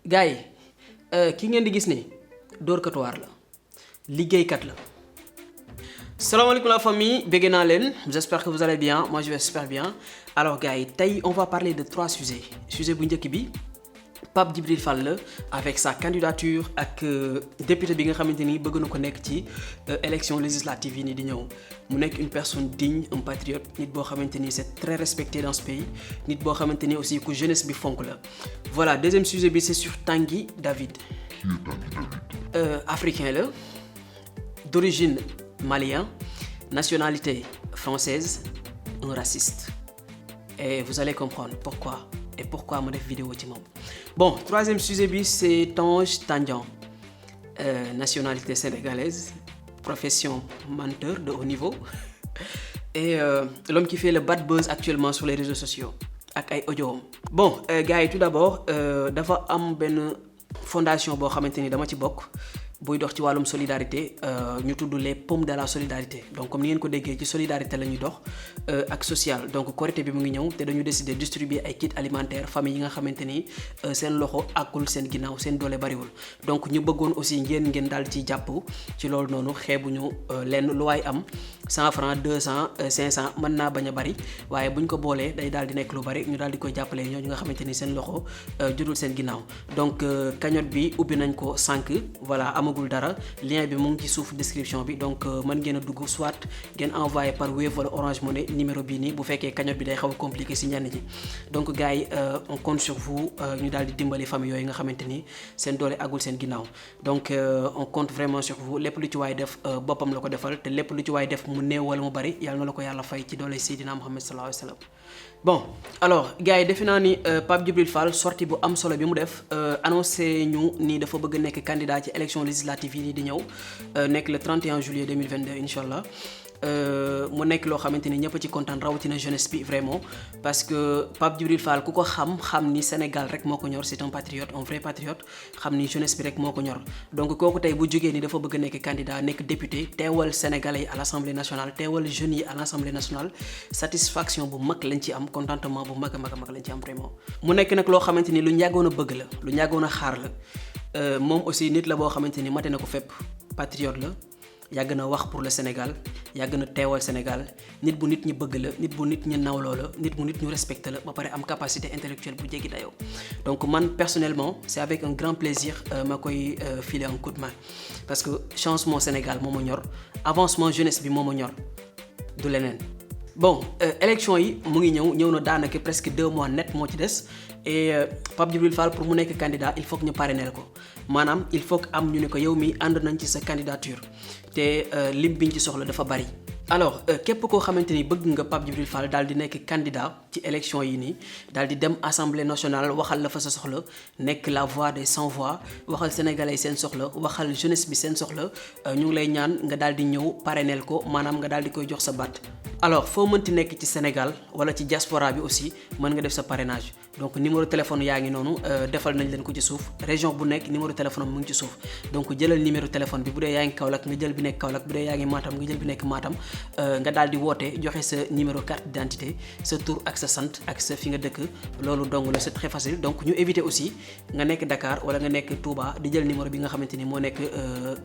gars yi ki ngeen di gis ni dóorkatu waar la liggéeykat la. Salam alaikum la famille, bëgg naa leen, j'espère que vous allez bien, moi je vais super bien. Alors gars yi tey on va parler de 3 sujets. Sujet bu njëkk bi Pape Djibril Fall la avec sa candidature ak député bi nga xamante ni bëgg na ko nekk ci élection législative yi ni di ñëw. mu nekk une personne digne, un patriote, nit boo xamante ni c'est très respecté dans ce pays, nit boo xamante ni aussi ku jeunesse bi fonk la. Voilà, deuxième sujet bi c'est sur Tanguy David. Qui est Tanguy David? Africain la, d'origine malien, nationalité française, un raciste. Et vous allez comprendre pourquoi et pourquoi ma def vidéo ci moom. Bon, troisième sujet bi c'est Tange Tandian, nationalité sénégalaise, profession menteur de haut niveau et l'homme qui fait le bad buzz actuellement sur les réseaux sociaux ak ay audio. Bon gars yi tout d'abord dafa am benn fondation boo xamante ni dama ci bokk buy dox ci wàllum solidarité ñu tudd les pommes de la solidarité. Donc comme ni ngeen ko déggee ci solidarité la ñuy dox ak social. Donc Korité bi mu ngi ñëw te dañu décider distribuer ay kits alimentaires famille yi nga xamante ni seen loxo àggul seen ginnaaw seen doole bariwul. Donc ñu bëggoon aussi ngeen daal ci jàpp ci loolu noonu xeebuñu lenn lu waay am 100 francs 200 500 mën naa bañ a bari waaye buñ ko boolee day daal di nekk lu bari ñu daal di koy jàppale ñooñu nga xamante ni seen loxo judul seen ginnaaw. Donc cagnotte bi ubbi nañ ko sànq voilà amagul dara lien bi mu ngi ci suuf description bi donc mën ngeen a dugg soit ngeen envoyé par Wave wala Orange Money numéro bii nii bu fekkee cagnotte bi day xaw a compliqué si ñenn ñi. Donc gars yi on compte sur vous ñu daal di dimbali famille yooyu nga xamante ni seen doole agul seen ginnaaw. Donc on compte vraiment sur vous lépp lu ci waay def boppam la ko defal te lépp lu ci waay def mu néew wala mu bari yàlla na la ko yàlla fay ci doole Seydina Muhammad sallallahu alayhi wa sallam. Bon alors gars yi defe naa ni Pape Djibril Fall sortie bu am solo bi mu def annoncé ñu ni dafa bëgg nekk candidat ci élection législative yi di ñëw nekk le 31 juillet 2022 incha allah. mu nekk loo xamante ni ñëpp ci kontaan rawatina jeunesse bi vraiment parce que Pape Djibril Fall ku ko xam ni Sénégal rek moo ko ñor c'est un patriote un vrai patriote xam ni jeunesse bi rek moo ko ñor. Donc kooku tey bu jógee ni dafa bëgg nekk candidat nekk député teewal sénégalais yi à l'Assemblée nationale teewal jeunes yi à l'Assemblée nationale satisfaction bu mag lañ ci am contentement bu mag a mag lañ ci am vraiment. mu nekk nag loo xamante ni lu ñàggoon a bëgg la lu ñàggoon a xaar la moom aussi nit la boo xamante ni mate na ko fépp patriote la. yàgg na wax pour le Sénégal yàgg na teewal Sénégal nit bu nit ñi bëgg la nit bu nit ñi nawloo la nit bu nit ñu respecté la ba pare am capacité intellectuelle bu jéggi dayoo. Donc man personnellement c'est avec un grand plaisir ma koy filer un coup de main parce que changement Sénégal moo ma ñor avancement jeunesse bi moo ma ñor du leneen. Bon élection yi mu ngi ñëw na daanaka presque 2 mois net moo ci des et Pape Djibril Fall pour mu nekk candidat il faut que ñu parrainer ko maanaam il faut que am ñu ne ko yow mi ànd nañ ci sa candidature te lim biñ ci soxla dafa bari. Alors képp koo xamante ni bëgg nga Pape Djibril Fall daal di nekk candidat ci élection yi nii daal di dem assemblée nationale waxal la fa sa soxla nekk la voix des sans voix waxal sénégalais yi seen soxla waxal jeunesse bi seen soxla ñu ngi lay ñaan nga daal di ñëw parrainer ko maanaam nga daal di koy jox sa baat. Alors foo mënti nekk ci Sénégal wala ci diaspora bi aussi mën nga def sa parrainage donc numéro téléphone yaa ngi noonu defal nañ leen ko ci suuf région bu nekk numéro téléphone mu ngi ci suuf donc jëlal numéro téléphone bi bu dee yaa ngi Kaolack nga jël bi nekk Kaolack bu dee yaa ngi Matam nga jël bi nekk Matam nga daal di woote joxe sa numéro carte d'identité sa tur ak sa sant ak sa fi nga dëkk loolu dong la c'est très facile. Donc ñu éviter aussi nga nekk Dakar wala nga nekk Touba di jël numéro bi nga xamante ni moo nekk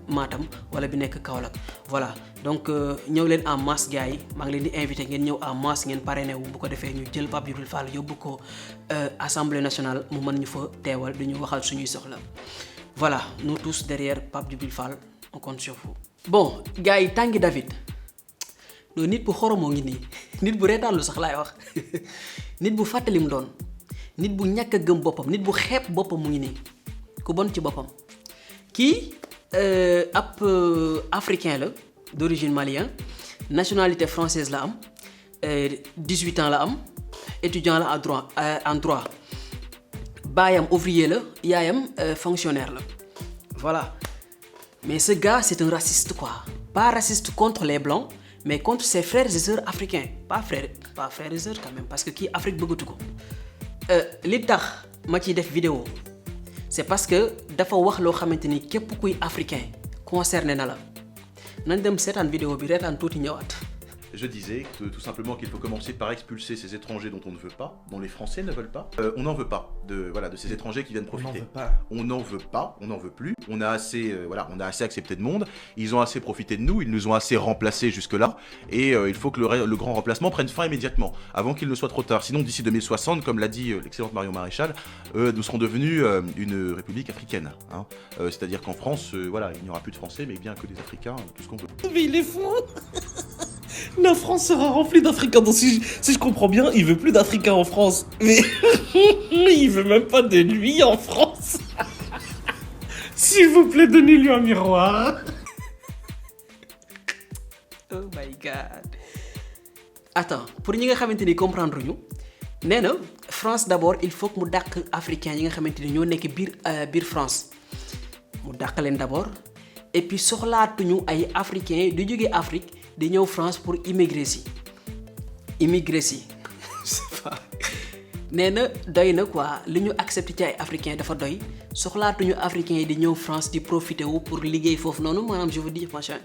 Matam wala bi nekk Kaolack voilà donc ñëw leen en masse gars yi maa ngi leen di invité ngeen ñëw en masse ngeen parrainé wu bu ko defee ñu jël Pape Djibril Fall yóbbu ko Assemblée nationale mu mën ñu fa teewal du ñu waxal suñuy soxla. Voilà nous tous derrière Pape Djibril Fall on compte sur vous. Bon gars yi Tanguy David non nit bu xoromoo ngi nii nit bu reetaanlu sax laay wax nit bu fàttali mu doon nit bu ñàkk a gëm boppam nit bu xeeb boppam mu ngi nii ku bon ci boppam kii ab africain la d'origine malien nationalité française la am 18 ans la am étudiant la en droit baayam ouvrier la yaayam fonctionnaire la voilà mais ce gars c'est un raciste quoi pas raciste contre les blancs mais contre ses frères et sœurs africains pas frères et sœurs quand même parce que kii Afrique bëggatu ko li tax ma ciy def vidéo c'est parce que dafa wax loo xamante ni képp kuy africain concerné na la nañ dem seetaan vidéo bi reetaan tuuti ñëwaat. je disais tout simplement qu'il faut commencer par expulser ces étrangers dont on ne veut pas, dont les Français ne veulent pas. On n'en veut pas de ces étrangers qui viennent profiter. On n'en veut pas, on n'en veut plus. On a assez, on a assez accepté de monde. Ils ont assez profité de nous, ils nous ont assez remplacés jusque-là. Et il faut que le grand remplacement prenne fin immédiatement, avant qu'il ne soit trop tard. Sinon, d'ici 2060, comme l'a dit l'excellente Marion Maréchal, nous serons devenus une république africaine. Hein. C'est-à-dire qu'en France, il n'y aura plus de Français, mais bien que des Africains, tout ce qu'on veut. Mais il est fou. La France sera remplie d'Africains. Donc si je comprends bien, il veut plus d'Africains en France. Mais il veut même pas de lui en France. S'il vous plaît, donnez-lui un miroir. Oh my god. Attends, pour ñi nga xamante ni comprendre ñu nee na France d'abord il faut que mu dàq africains yi nga xamante ni ñoo nekk biir France mu dàq leen d'abord et puis soxlaatuñu ay africains di jóge Afrique di ñëw France pour immigrer si c'est pas nee na doy na quoi li ñu accepté ci ay africains dafa doy soxlaatuñu africains yi di ñëw France di profiter wu pour liggéey foofu noonu maanaam je veux dire machin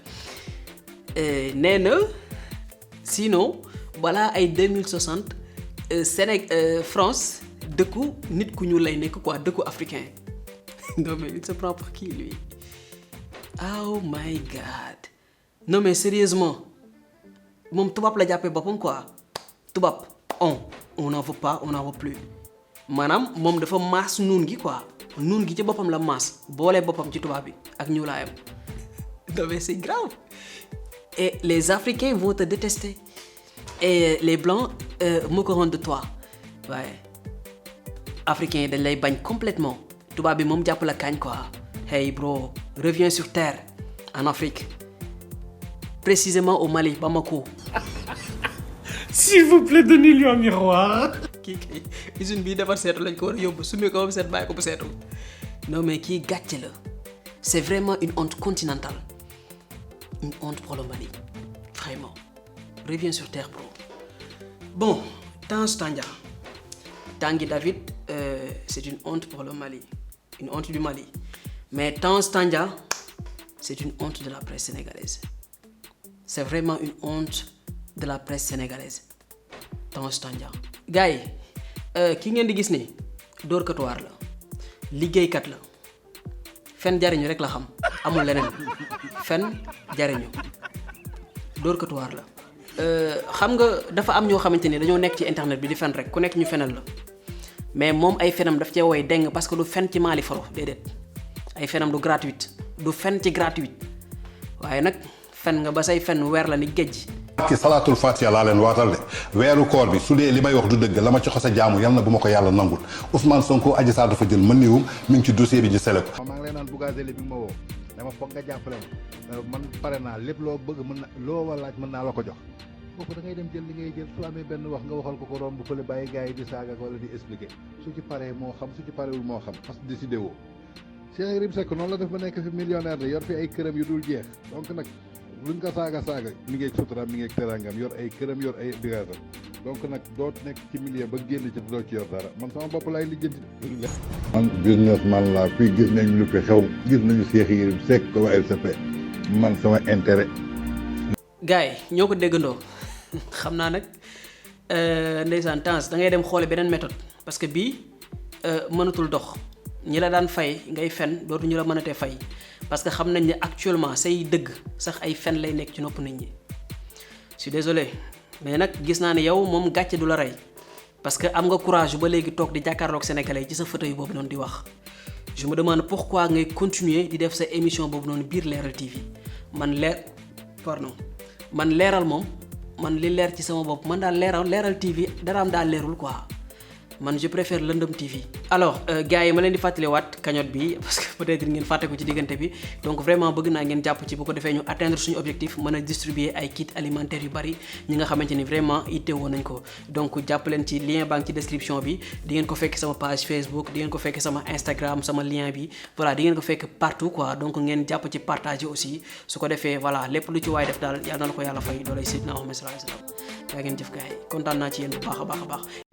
nee na sinon balaa ay 2060 France dëkku nit ku ñu lay nekk quoi dëkku africain non mais il se prend pour qui lui oh my god non mais sérieusement moom tubaab la jàppee boppam quoi tubaab on n'en veut pas on n'en veut plus maanaam moom dafa maas nuun gi quoi nuun gi ci boppam la maas boole boppam ci tubaab bi ak ñuulaayam non mais c'est grave et les Africains vont te détester et les Blancs moqueront de toi waaye Africains yi dañ lay bañ complètement tubaab bi moom jàpp la kañ quoi hey bro reviens sur terre en Afrique précisément au Mali Bamako. S'il vous plaît, donnez-lui un miroir. kii kay usine bii defar seetu lañ ko war a yóbbu sumee ko ba mu seet bàyyi ko bu seetu non mais kii gàcce la c'est vraiment une honte continentale une honte pour le Mali vraiment reviens sur terre bro. Bon Tanguy David c'est une honte pour le Mali une honte du Mali mais Tange Tandian c'est une honte de la presse sénégalaise c'est vraiment une honte de la presse sénégalaise Tange Tandian gars yi ki ngeen di gis ni dóorkat waar la liggéeykat la fen jariñu rek la xam amul leneen fen jariñu dóorkat waar la xam nga dafa am ñoo xamante ni dañoo nekk ci internet bi di fen rek ku nekk ñu fenal la mais moom ay fenam daf cee woy deng parce que du fen ci maali faro déedéet ay fenam du gratuite du fen ci gratuite waaye nag fen nga ba say fen weer la ni géej ki salaatul fatiha laa leen waatal de weeru koor bi su dee li may wax du dëgg la ma ci xos a jaamu yal na bu ma ko yàlla nangul Ousmane Sonko Adji Sarr dafa jël mën niwum mi ngi ci dossier bi ñu sele ko maa ngi lay naan Bougazelli bi ma woo dama foog nga jàppale ma man pare naa lépp loo bëgg mën na loo war laaj mën naa la ko jox kooku da ngay dem jël li ngay jël su amee benn wax nga waxal ko romb fële bàyyi gars yi di saaga wala di expliquer su ci paree moo xam su ci parewul moo xam parce que décidé woo Cheikh Yérim Seck noonu la def ba nekk fi millionnaire de yor fi ay këram yu dul jeex donc nag luñ ko saaga mi ngi suturaam mi ngi terangam yor ay këram yor ay bigaatam donc nag doo nekk ci milieu ba génn ci doo ci yor dara man sama bopp laay lijjanti man businessman laa fii gis nañ lu fi xew gis nañu Cheikh Yérim Seck waa LCP man sama intérêt gars yi ñoo ko déggandoo xam naa nag ndeysaan Tange da ngay dem xoole beneen méthode parce que bii mënatul dox ñi la daan fay ngay fen dootu ñu la mënatee fay parce que xam nañ ne actuellement say dëgg sax ay fen lay nekk ci nopp nit ñi je suis désolé mais nag gis naa ne yow moom gàcce du la rey parce que am nga courage ba léegi toog di jàkkaarloog sénégalais ci sa fauteuil boobu noonu di wax je me demande pourquoi ngay continuer di def sa émission boobu noonu biir Leral TV man leeral moom man li leer ci sama bopp man daal Leral TV daraam daal leerul quoi man je préfère Lëndëm TV. alors gars yi ma leen di fàttaliwaat cagnotte bi parce que peut-être ngeen fàtte ko ci diggante bi donc vraiment bëgg naa ngeen jàpp ci bu ko defee ñu atteindre suñu objectif mën a distribuer ay kits alimentaires yu bari ñi nga xamante ni vraiment ittewoo nañ ko donc jàpp leen ci lien baa ngi ci description bi di ngeen ko fekk sama page Facebook di ngeen ko fekk sama Instagram sama lien bi voilà di ngeen ko fekk partout quoi donc ngeen jàpp ci partager aussi su ko defee voilà lépp lu ci waay def daal yàlla na la ko yàlla fay doolay Seydina Muhammad sallallahu alayhi wasallam yaa ngeen jëf gars yi kontaan naa ci yéen bu baax a baax